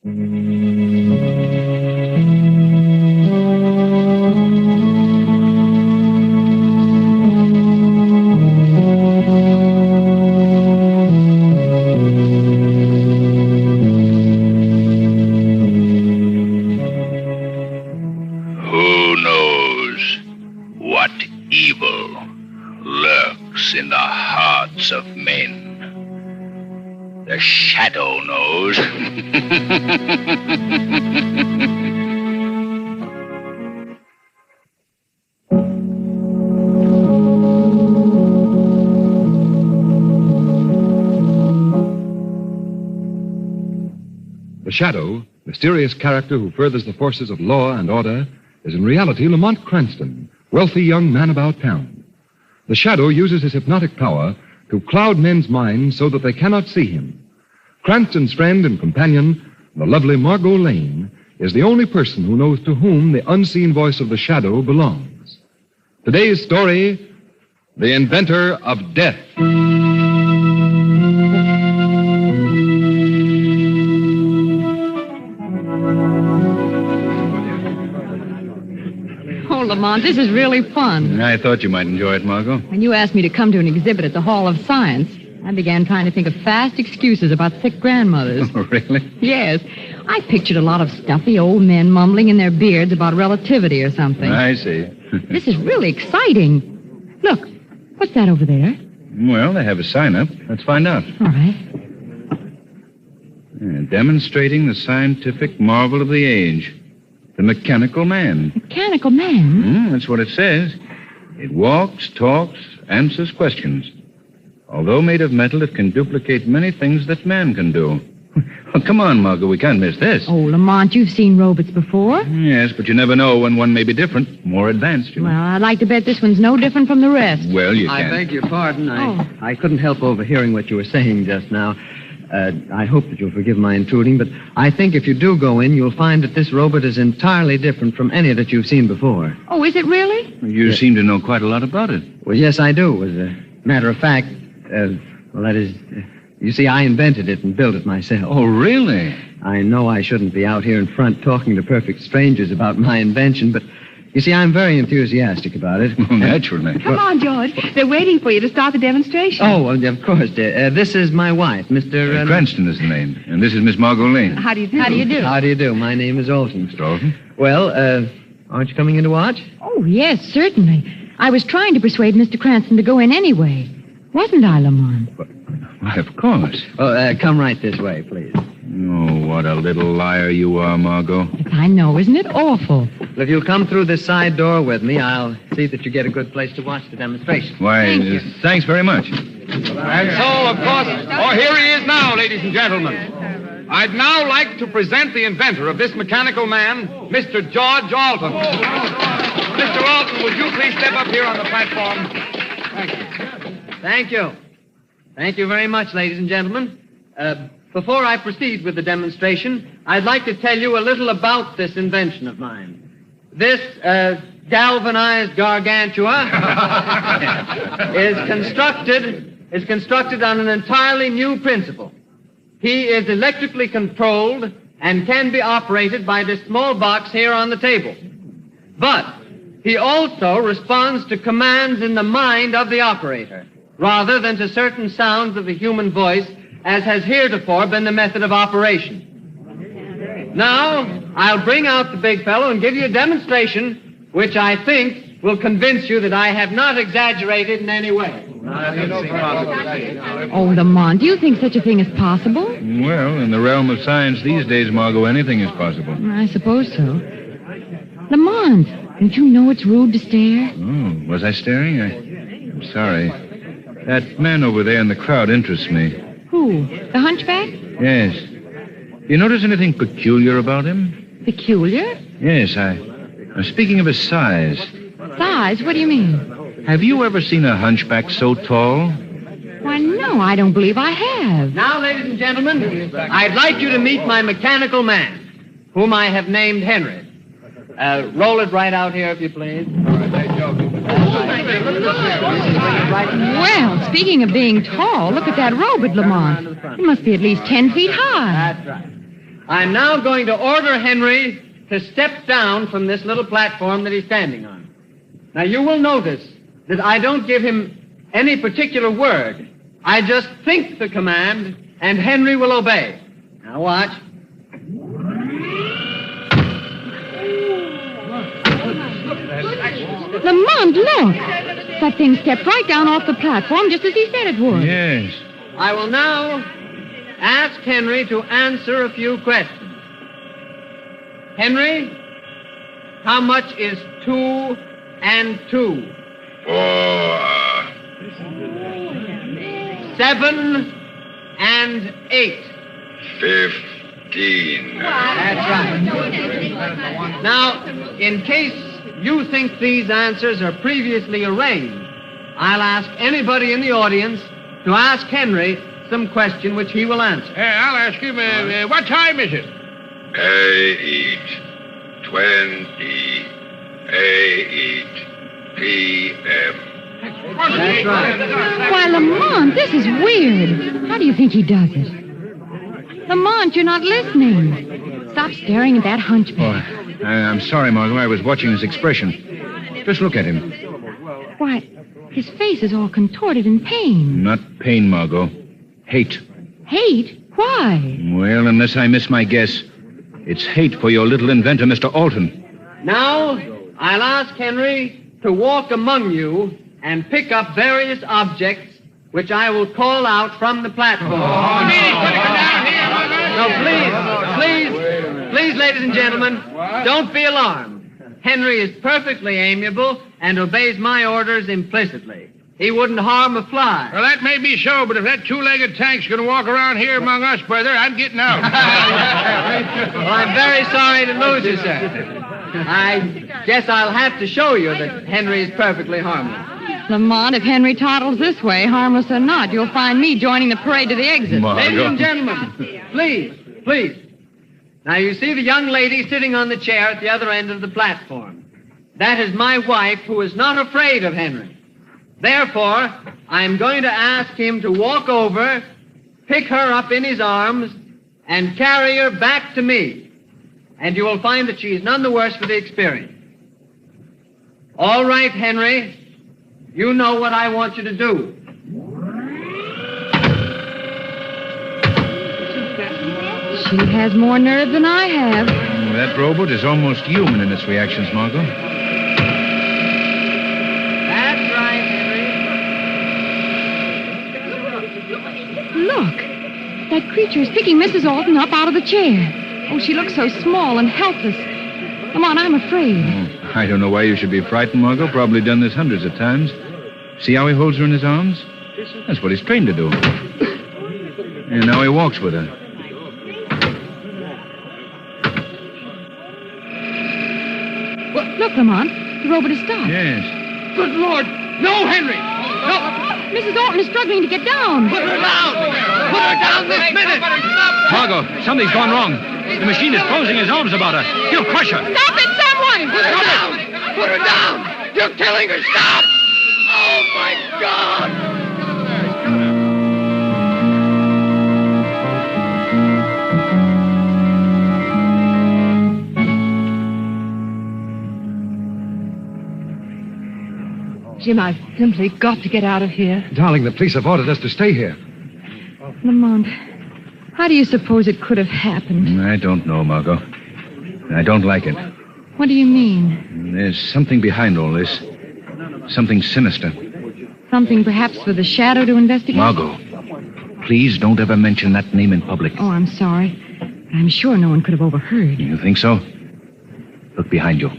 Who knows what evil lurks in the hearts of men? The shadow knows. The Shadow, mysterious character who furthers the forces of law and order, is in reality Lamont Cranston, wealthy young man about town. The Shadow uses his hypnotic power to cloud men's minds so that they cannot see him. Cranston's friend and companion, the lovely Margot Lane, is the only person who knows to whom the unseen voice of the Shadow belongs. Today's story, The Inventor of Death. Lamont, this is really fun. I thought you might enjoy it, Margot. When you asked me to come to an exhibit at the Hall of Science, I began trying to think of fast excuses about sick grandmothers. Oh, really? Yes. I pictured a lot of stuffy old men mumbling in their beards about relativity or something. I see. This is really exciting. Look, what's that over there? Well, they have a sign up. Let's find out. All right. Demonstrating the scientific marvel of the age. The mechanical man. Mechanical man? That's what it says. It walks, talks, answers questions. Although made of metal, it can duplicate many things that man can do. Well, come on, Margot, we can't miss this. Oh, Lamont, you've seen robots before. Yes, but you never know when one may be different, more advanced, you know. Well, I'd like to bet this one's no different from the rest. Well, you I can't. beg your pardon. I couldn't help overhearing what you were saying just now. I hope that you'll forgive my intruding, but I think if you do go in, you'll find that this robot is entirely different from any that you've seen before. Oh, is it really? You seem to know quite a lot about it. Well, yes, I do. As a matter of fact, you see, I invented it and built it myself. Oh, really? I know I shouldn't be out here in front talking to perfect strangers about my invention, but you see, I'm very enthusiastic about it. Well, naturally. Come on, George. They're waiting for you to start the demonstration. Oh, well, of course, dear. This is my wife, Mr. Cranston is the name, and this is Miss Margot Lane. How do you do? How do you do? How do you do? My name is Olson. Mr. Olson? Well, aren't you coming in to watch? Oh, yes, certainly. I was trying to persuade Mr. Cranston to go in anyway. Wasn't I, Lamont? Why, of course. Oh, come right this way, please. Oh, what a little liar you are, Margot. Yes, I know. Isn't it awful? Well, if you'll come through this side door with me, I'll see that you get a good place to watch the demonstration. Why, thanks very much. And so, of course, here he is now, ladies and gentlemen. I'd now like to present the inventor of this mechanical man, Mr. George Alton. Mr. Alton, would you please step up here on the platform? Thank you. Thank you. Thank you very much, ladies and gentlemen. Before I proceed with the demonstration, I'd like to tell you a little about this invention of mine. This galvanized gargantua is constructed on an entirely new principle. He is electrically controlled and can be operated by this small box here on the table. But he also responds to commands in the mind of the operator, rather than to certain sounds of the human voice, as has heretofore been the method of operation. Now, I'll bring out the big fellow and give you a demonstration which I think will convince you that I have not exaggerated in any way. Oh, Lamont, do you think such a thing is possible? Well, in the realm of science these days, Margot, anything is possible. I suppose so. Lamont, don't you know it's rude to stare? Oh, was I staring? I'm sorry. That man over there in the crowd interests me. Who? The hunchback? Yes. You notice anything peculiar about him? Peculiar? Yes, I'm speaking of his size. Size? What do you mean? Have you ever seen a hunchback so tall? Why, no, I don't believe I have. Now, ladies and gentlemen, I'd like you to meet my mechanical man, whom I have named Henry. Roll it right out here, if you please. Well, speaking of being tall, look at that robot, Lamont. It must be at least 10 feet high. That's right. I'm now going to order Henry to step down from this little platform that he's standing on. Now, you will notice that I don't give him any particular word. I just think the command, and Henry will obey. Now, watch. Lamont, look. That thing stepped right down off the platform just as he said it would. Yes. I will now ask Henry to answer a few questions. Henry, how much is 2 and 2? 4. 7 and 8. 15. That's right. Now, in case you think these answers are previously arranged, I'll ask anybody in the audience to ask Henry some question which he will answer. I'll ask him, what time is it? 8:20 p.m. That's right. Why, Lamont, this is weird. How do you think he does it? Lamont, you're not listening. Stop staring at that hunchback. Oh, I'm sorry, Margot. I was watching his expression. Just look at him. Why, his face is all contorted in pain. Not pain, Margot. Hate. Hate? Why? Well, unless I miss my guess, it's hate for your little inventor, Mr. Alton. Now, I'll ask Henry to walk among you and pick up various objects which I will call out from the platform. No, please, ladies and gentlemen, don't be alarmed. Henry is perfectly amiable and obeys my orders implicitly. He wouldn't harm a fly. Well, that may be so, but if that two-legged tank's going to walk around here among us, brother, I'm getting out. Well, I'm very sorry to lose you, sir. I guess I'll have to show you that Henry is perfectly harmless. Lamont, if Henry toddles this way, harmless or not, you'll find me joining the parade to the exit. Ladies and gentlemen, please. Now, you see the young lady sitting on the chair at the other end of the platform. That is my wife, who is not afraid of Henry. Therefore, I'm going to ask him to walk over, pick her up in his arms, and carry her back to me. And you will find that she is none the worse for the experience. All right, Henry. You know what I want you to do. She has more nerve than I have. That robot is almost human in its reactions, Margot. That's right, Henry. Look, that creature is picking Mrs. Alton up out of the chair. Oh, she looks so small and helpless. Come on, I'm afraid. Oh, I don't know why you should be frightened, Margot. Probably done this hundreds of times. See how he holds her in his arms? That's what he's trained to do. And now he walks with her. Look, Lamont, the robot has stopped. Yes. Good Lord! No, Henry! No! Mrs. Alton is struggling to get down. Put her down! Put her down this minute! Margot, something's gone wrong. The machine is closing his arms about her. He'll crush her. Stop it, someone! Put her down! Put her down! You're killing her! Stop! Oh, my God! Jim, I've simply got to get out of here. Darling, the police have ordered us to stay here. Lamont, how do you suppose it could have happened? I don't know, Margot. I don't like it. What do you mean? There's something behind all this. Something sinister. Something perhaps for the Shadow to investigate? Margot, please don't ever mention that name in public. Oh, I'm sorry. I'm sure no one could have overheard. You think so? Look behind you.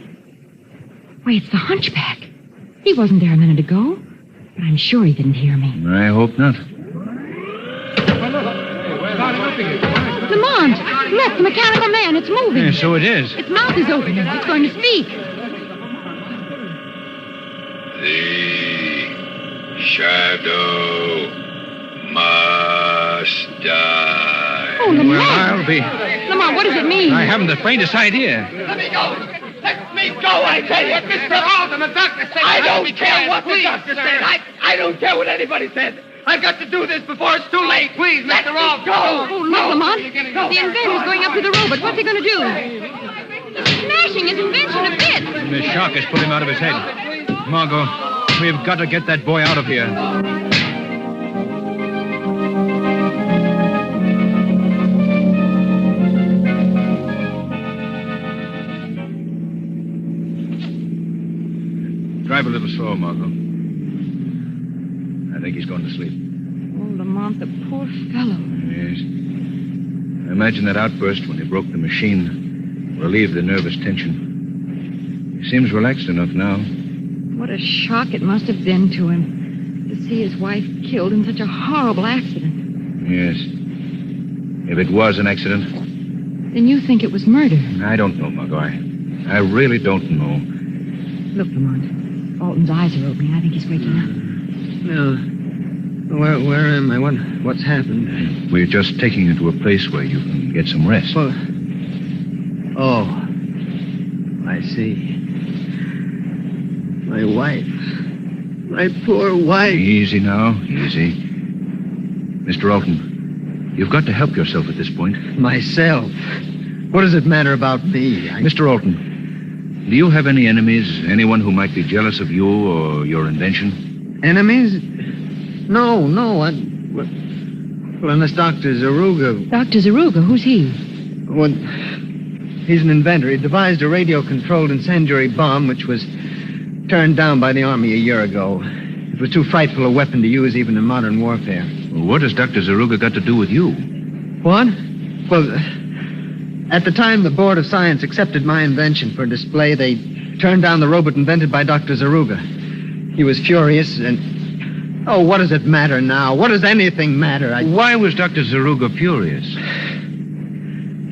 Why, it's the hunchback. He wasn't there a minute ago, but I'm sure he didn't hear me. I hope not. Lamont, look, the mechanical man, it's moving. Yeah, so it is. Its mouth is open. It's going to speak. The Shadow must die. Oh, Lamont. Well, I'll be... Lamont, what does it mean? I haven't the faintest idea. Let me go! Let me go, I tell you! Mr. Alton, the doctor said... I don't care what the doctor said! I don't care what anybody said! I've got to do this before it's too late. Please, Mr. Rolfe, go. Oh, look, Lamont. The inventor's going up to the robot. What's he going to do? He's smashing his invention to bits. The shock has put him out of his head. Margot, we've got to get that boy out of here. Drive a little slower, Margot. I think he's going to sleep. Oh, Lamont, the poor fellow. Yes. I imagine that outburst when he broke the machine relieved the nervous tension. He seems relaxed enough now. What a shock it must have been to him to see his wife killed in such a horrible accident. Yes. If it was an accident. Then you think it was murder. I don't know, Margot. I really don't know. Look, Lamont. Alton's eyes are opening. I think he's waking up. No. Where am I? What's happened? We're just taking you to a place where you can get some rest. Well, oh, I see. My wife. My poor wife. Easy now. Easy. Mr. Alton, you've got to help yourself at this point. Myself? What does it matter about me? Mr. Alton, do you have any enemies? Anyone who might be jealous of you or your invention? Enemies? No. Well, unless Dr. Zaruga... Dr. Zaruga, who's he? Well, he's an inventor. He devised a radio-controlled incendiary bomb which was turned down by the Army a year ago. It was too frightful a weapon to use even in modern warfare. Well, what has Dr. Zaruga got to do with you? What? Well, at the time the Board of Science accepted my invention for display, they turned down the robot invented by Dr. Zaruga. He was furious and... Oh, what does it matter now? What does anything matter? Why was Dr. Zaruga furious?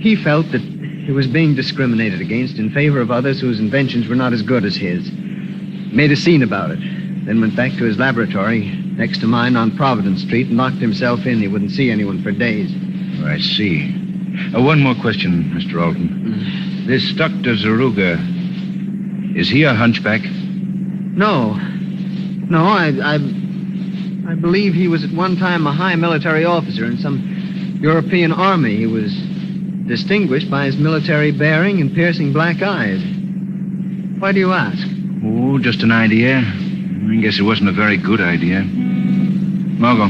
He felt that he was being discriminated against in favor of others whose inventions were not as good as his. Made a scene about it. Then went back to his laboratory next to mine on Providence Street and locked himself in. He wouldn't see anyone for days. Oh, I see. One more question, Mr. Alton. This Dr. Zaruga, is he a hunchback? No, I believe he was at one time a high military officer in some European army. He was distinguished by his military bearing and piercing black eyes. Why do you ask? Oh, just an idea. I guess it wasn't a very good idea. Margot,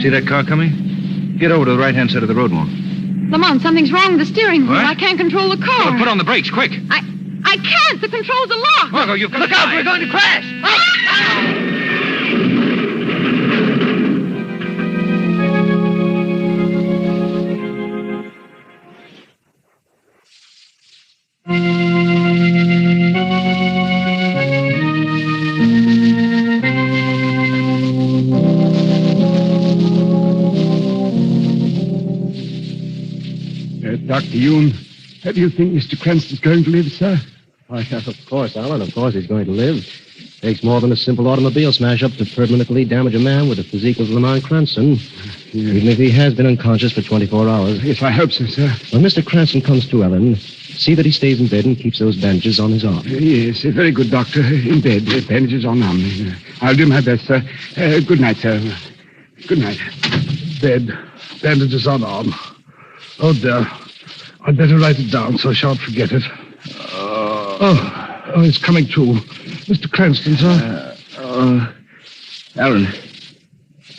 see that car coming? Get over to the right-hand side of the road more. Lamont, something's wrong with the steering wheel. What? I can't control the car. Well, put on the brakes, quick. I can't. The controls are locked. Margot, you've got Look to out, drive. we're going to crash! Dr. Yoon, how do you think Mr. Cranston's going to live, sir? Why, of course, Alan. Of course he's going to live. Takes more than a simple automobile smash-up to permanently damage a man with the physique of Lamont Cranston. Even if he has been unconscious for 24 hours. Yes, I hope so, sir. When Mr. Cranston comes to, Ellen, see that he stays in bed and keeps those bandages on his arm. Yes, very good, Doctor. In bed, bandages on arm. I'll do my best, sir. Good night, sir. Good night. Bed, bandages on arm. Oh, dear. I'd better write it down so I shan't forget it. Oh, it's coming true. Mr. Cranston, sir. Alan,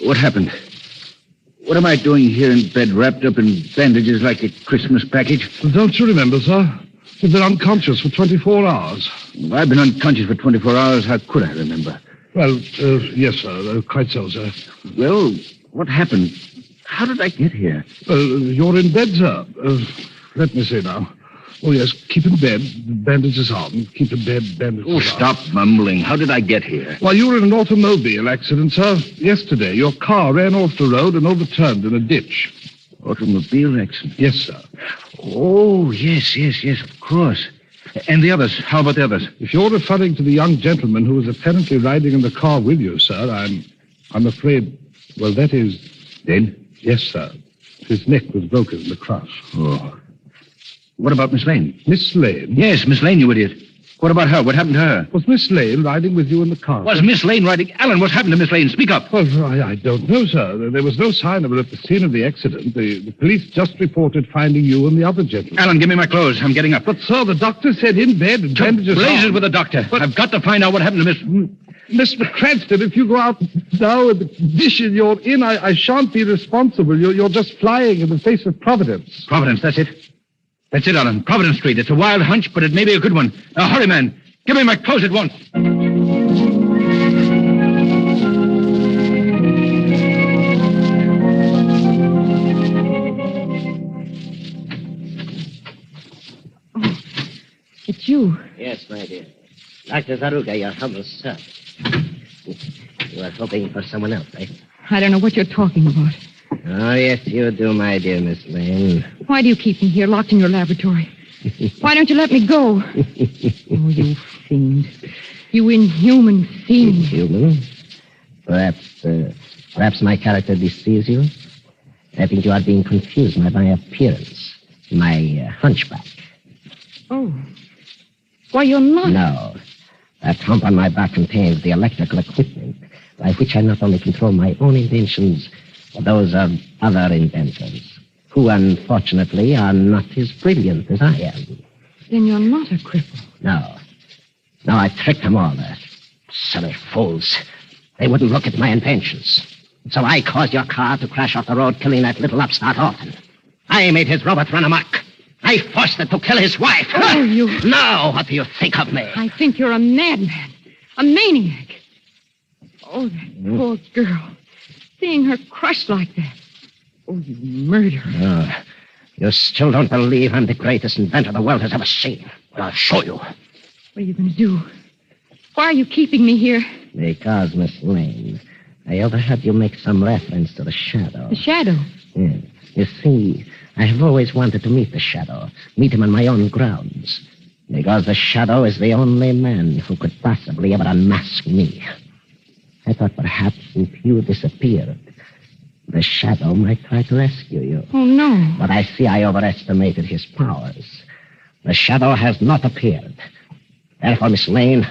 what happened? What am I doing here in bed wrapped up in bandages like a Christmas package? Well, don't you remember, sir? You've been unconscious for 24 hours. I've been unconscious for 24 hours. How could I remember? Well, yes, sir. Quite so, sir. Well, what happened? How did I get here? You're in bed, sir. Let me see now. Oh, yes, keep in bed. Bandages on. Keep in bed, bandages on. Oh, stop mumbling. How did I get here? Why, you were in an automobile accident, sir. Yesterday, your car ran off the road and overturned in a ditch. Automobile accident? Yes, sir. Oh, yes, of course. And the others? How about the others? If you're referring to the young gentleman who was apparently riding in the car with you, sir, I'm afraid, well, that is... Dead? Yes, sir. His neck was broken in the crush. Oh. What about Miss Lane? Miss Lane? Yes, Miss Lane, you idiot. What about her? What happened to her? Was Miss Lane riding with you in the car? Was Miss Lane riding? Alan, what happened to Miss Lane? Speak up. Well, I don't know, sir. There was no sign of her at the scene of the accident. The police just reported finding you and the other gentleman. Alan, give me my clothes. I'm getting up. But, sir, the doctor said in bed and To bandages blazes on. with the doctor. But I've got to find out what happened to Miss... Mr. Cranston, if you go out now in the condition you're in, I shan't be responsible. You're just flying in the face of Providence. Providence, that's it. That's it, Alan. Providence Street. It's a wild hunch, but it may be a good one. Now, hurry, man. Give me my clothes at once. It's you. Yes, my dear. Dr. Zaruga, your humble servant. You are hoping for someone else, eh? I don't know what you're talking about. Oh, yes, you do, my dear Miss Lane. Why do you keep me here, locked in your laboratory? Why don't you let me go? Oh, you fiend. You inhuman fiend. Inhuman? Perhaps my character deceives you. I think you are being confused by my appearance. My hunchback. Oh. Why, you're not. No. That hump on my back contains the electrical equipment by which I not only control my own inventions, but those of other inventors, who unfortunately are not as brilliant as I am. Then you're not a cripple. No. No, I tricked them all. Silly fools. They wouldn't look at my inventions. So I caused your car to crash off the road, killing that little upstart Alton. I made his robot run amok. I forced it to kill his wife. Oh, you... Now, what do you think of me? I think you're a madman. A maniac. Oh, that poor girl. Seeing her crushed like that. Oh, you murderer. Oh, you still don't believe I'm the greatest inventor the world has ever seen. Well, I'll show you. What are you going to do? Why are you keeping me here? Because, Miss Lane, I overheard you make some reference to the Shadow. The Shadow? Yes. You see, I have always wanted to meet the Shadow, meet him on my own grounds. Because the Shadow is the only man who could possibly ever unmask me. I thought perhaps if you disappeared, the Shadow might try to rescue you. Oh, no. But I see I overestimated his powers. The Shadow has not appeared. Therefore, Miss Lane,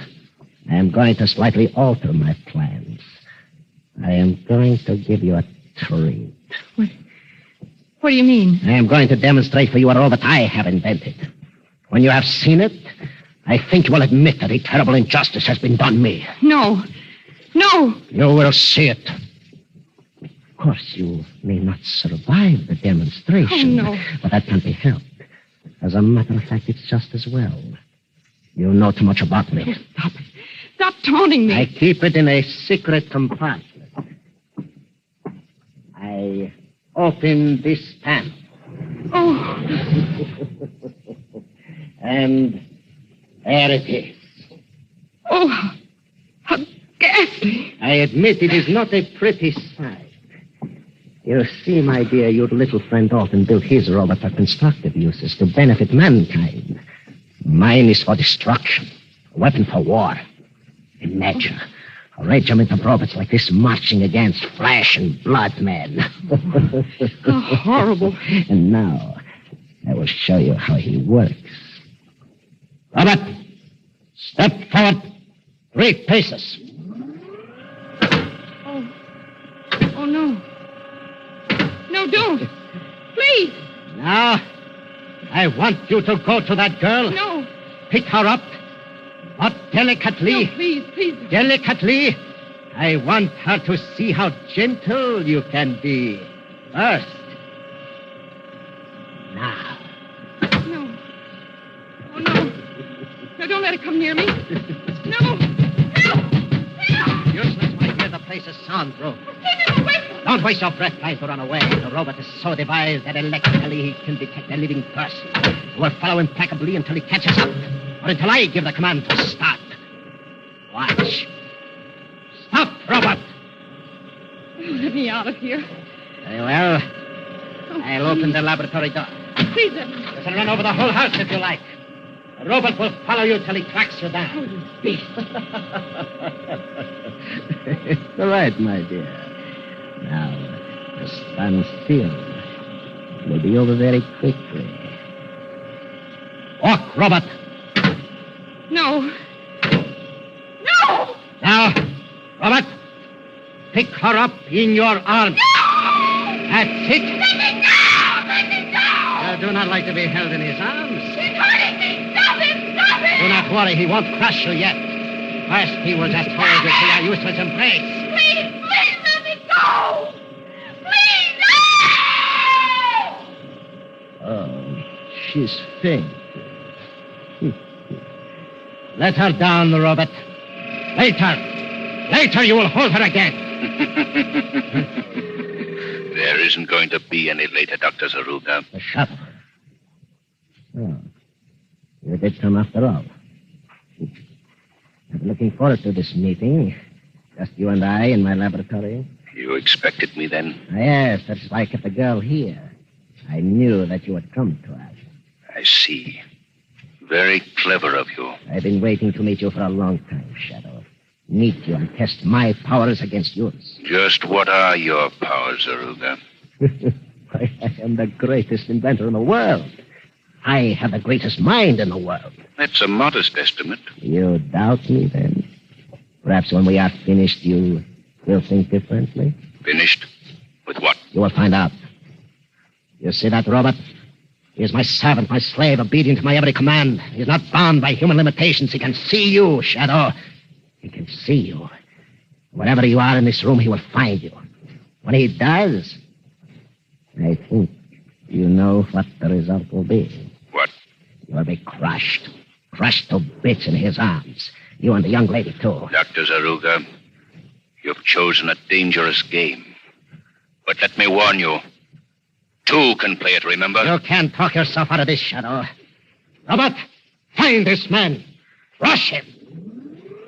I am going to slightly alter my plans. I am going to give you a treat. What do you mean? I am going to demonstrate for you a robot I have invented. When you have seen it, I think you will admit that a terrible injustice has been done me. No. No. You will see it. Of course, you may not survive the demonstration. Oh, no. But that can't be helped. As a matter of fact, it's just as well. You know too much about me. Oh, stop it. Stop taunting me. I keep it in a secret compartment. I open this panel. Oh. And there it is. Oh, how ghastly. I admit it is not a pretty sight. You see, my dear, your little friend Alton built his robot for constructive uses to benefit mankind. Mine is for destruction, a weapon for war. Imagine a regiment of robots like this marching against flesh and blood men. How horrible. And now, I will show you how he works. Robot, step forward 3 paces. Oh, no. No, don't. Please. Now, I want you to go to that girl. No. Pick her up. But delicately. No, please. Delicately. I want her to see how gentle you can be. First. Now. No. Oh, no. No, don't let it come near me. No. Help! Useless, my dear. The place is soundproof. Take him away from me. Don't waste your breath trying to run away. The robot is so devised that electrically he can detect a living person. He will follow implacably until he catches up. Or until I give the command to stop. Watch. Stop, robot. Oh, let me out of here. Very well. Oh, I'll open the laboratory door. Please, let me. You can run over the whole house if you like. The robot will follow you till he tracks you down. Oh, you beast. It's all right, my dear. Now, just stand still. We'll be over very quickly. Walk, robot. No. No! Now, Robert, pick her up in your arms. No! That's it. Let me go! Let me go! You do not like to be held in his arms. He's hurting me! Stop him! Stop him! Do not worry, he won't crush you yet. First, he will just hold you to your useless embrace. Please, let me go! Please, no! Oh, she's faint. Let her down, Robert. Later you will hold her again. There isn't going to be any later, Dr. Zaruga. The shadow. Oh, you did come after all. I'm looking forward to this meeting. Just you and I in my laboratory. You expected me then? Yes, that's why I kept the girl here. I knew that you would come to us. I see. Very clever of you. I've been waiting to meet you for a long time, Shadow. Meet you and test my powers against yours. Just what are your powers, Zaruga? I am the greatest inventor in the world. I have the greatest mind in the world. That's a modest estimate. You doubt me, then? Perhaps when we are finished, you will think differently? Finished? With what? You will find out. You see that, Robert? He is my servant, my slave, obedient to my every command. He is not bound by human limitations. He can see you, Shadow. He can see you. Wherever you are in this room, he will find you. When he does, I think you know what the result will be. What? You will be crushed. Crushed to bits in his arms. You and the young lady, too. Dr. Zaruga, you've chosen a dangerous game. But let me warn you. Two can play it, remember? You can't talk yourself out of this, Shadow. Robert, find this man. Rush him.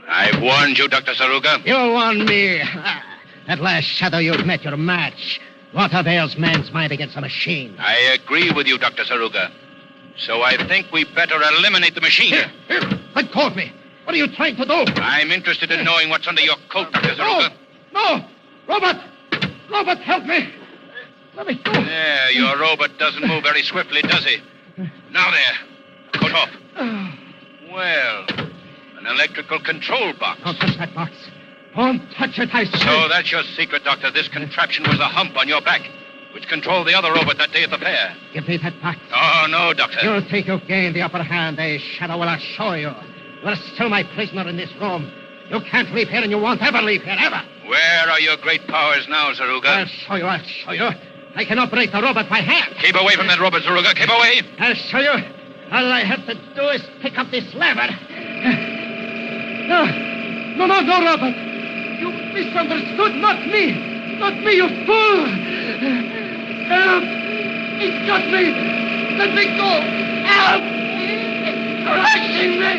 I've warned you, Dr. Zaruga. You warned me. At last, Shadow, you've met your match. What avails man's mind against a machine? I agree with you, Dr. Zaruga. So I think we better eliminate the machine. Here, let go of me. What are you trying to do? I'm interested in knowing what's under your coat, Dr. Zaruga. No! Robert, help me! Let me go. There, your robot doesn't move very swiftly, does he? Now there. Coat off. Well, an electrical control box. Don't touch that box. Don't touch it, I say. So that's your secret, Doctor. This contraption was a hump on your back, which controlled the other robot that day at the fair. Give me that box. Oh, no, Doctor. You'll think you've gained the upper hand, Shadow. Well, I'll show you. You are still my prisoner in this room. You can't leave here, and you won't ever leave here, ever. Where are your great powers now, Zaruga? I'll show you. I can operate the robot by hand. Keep away from that robot, Zaruga. Keep away. I'll show you. All I have to do is pick up this lever. No, Robert. You misunderstood. Not me. Not me, you fool. Help. He's got me. Let me go. Help. It's crushing me.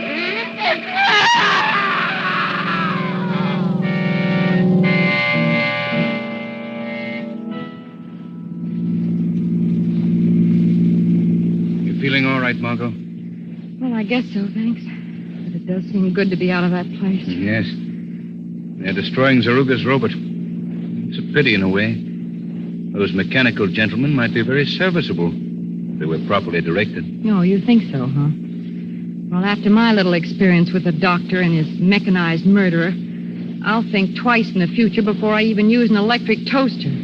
Feeling all right, Margot? Well, I guess so, thanks. But it does seem good to be out of that place. Yes. They're destroying Zaruga's robot. It's a pity in a way. Those mechanical gentlemen might be very serviceable if they were properly directed. No, you think so, huh? Well, after my little experience with the doctor and his mechanized murderer, I'll think twice in the future before I even use an electric toaster.